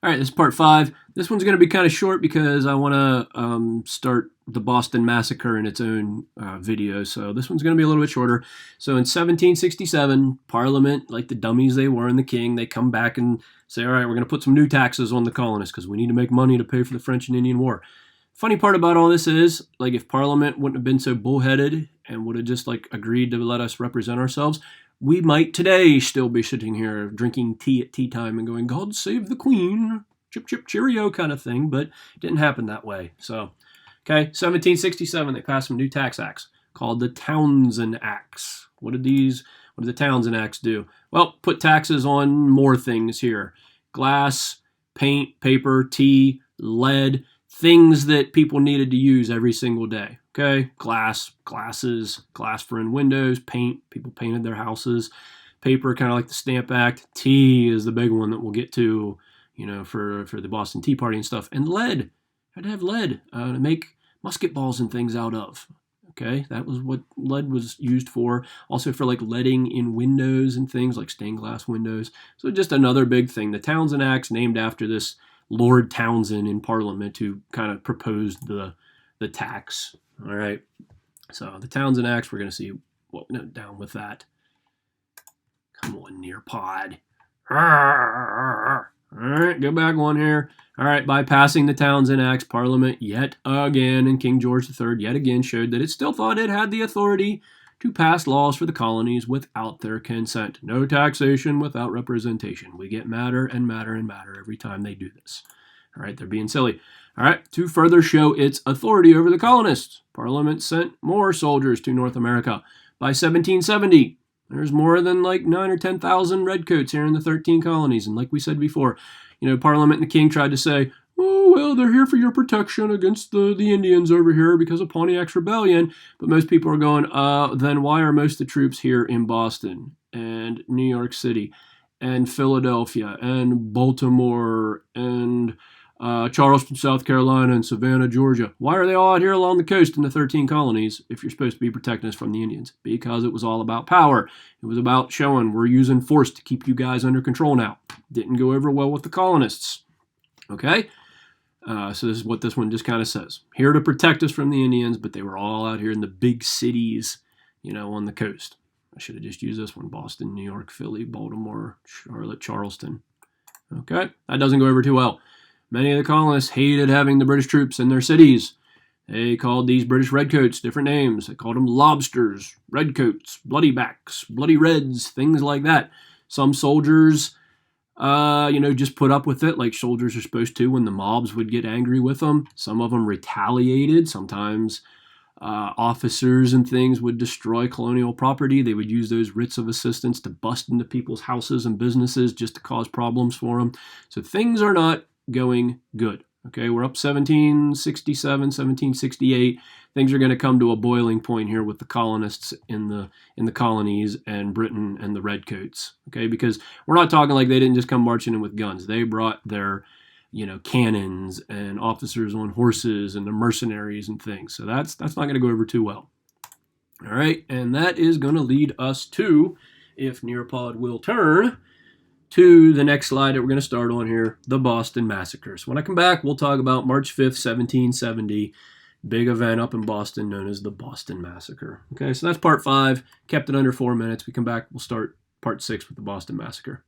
All right, this is part 5. This one's going to be kind of short because I want to start the Boston Massacre in its own video. So this one's going to be a little bit shorter. So in 1767, Parliament, like the dummies they were, and the king, they come back and say, all right, we're going to put some new taxes on the colonists because we need to make money to pay for the French and Indian War. Funny part about all this is, like, if Parliament wouldn't have been so bullheaded and would have just like agreed to let us represent ourselves, we might today still be sitting here drinking tea at tea time and going, God save the Queen, chip chip cheerio kind of thing, but it didn't happen that way. So, okay, 1767, they passed some new tax acts called the Townshend Acts. What did the Townshend Acts do? Well, put taxes on more things here. Glass, paint, paper, tea, lead, things that people needed to use every single day. Okay, glasses, glass for in windows, paint, people painted their houses, paper, kind of like the Stamp Act. Tea is the big one that we'll get to, for the Boston Tea Party and stuff. And lead, had to have lead to make musket balls and things out of. Okay, that was what lead was used for. Also for like leading in windows and things like stained glass windows. So just another big thing. The Townshend Acts, named after this Lord Townshend in Parliament who kind of proposed the tax. All right. So the Townshend Acts, we're going to see what went down with that. Come on, Nearpod. All right, go back one here. All right, by passing the Townshend Acts, Parliament yet again, and King George III yet again showed that it still thought it had the authority to pass laws for the colonies without their consent. No taxation without representation. We get madder and madder and madder every time they do this. All right, they're being silly. All right, to further show its authority over the colonists, Parliament sent more soldiers to North America. By 1770, there's more than like 9 or 10,000 redcoats here in the 13 colonies. And like we said before, Parliament and the king tried to say, oh, well, they're here for your protection against the Indians over here because of Pontiac's rebellion. But most people are going, then why are most of the troops here in Boston and New York City and Philadelphia and Baltimore and Charleston, South Carolina, and Savannah, Georgia? Why are they all out here along the coast in the 13 colonies if you're supposed to be protecting us from the Indians? Because it was all about power. It was about showing we're using force to keep you guys under control now. Didn't go over well with the colonists. Okay? So this is what this one just kind of says. Here to protect us from the Indians, but they were all out here in the big cities, on the coast. I should have just used this one. Boston, New York, Philly, Baltimore, Charlotte, Charleston. Okay? That doesn't go over too well. Many of the colonists hated having the British troops in their cities. They called these British redcoats different names. They called them lobsters, redcoats, bloody backs, bloody reds, things like that. Some soldiers, just put up with it like soldiers are supposed to when the mobs would get angry with them. Some of them retaliated. Sometimes officers and things would destroy colonial property. They would use those writs of assistance to bust into people's houses and businesses just to cause problems for them. So things are not going good. Okay, we're up 1767, 1768. Things are going to come to a boiling point here with the colonists in the colonies and Britain and the redcoats. Okay, because we're not talking like they didn't just come marching in with guns. They brought their cannons and officers on horses and the mercenaries and things. So that's not going to go over too well. All right, and that is going to lead us to, if Nearpod will turn, to the next slide that we're going to start on here, the Boston Massacre. So when I come back, we'll talk about March 5th, 1770, big event up in Boston known as the Boston Massacre. Okay, so that's part 5. Kept it under 4 minutes. We come back, we'll start part 6 with the Boston Massacre.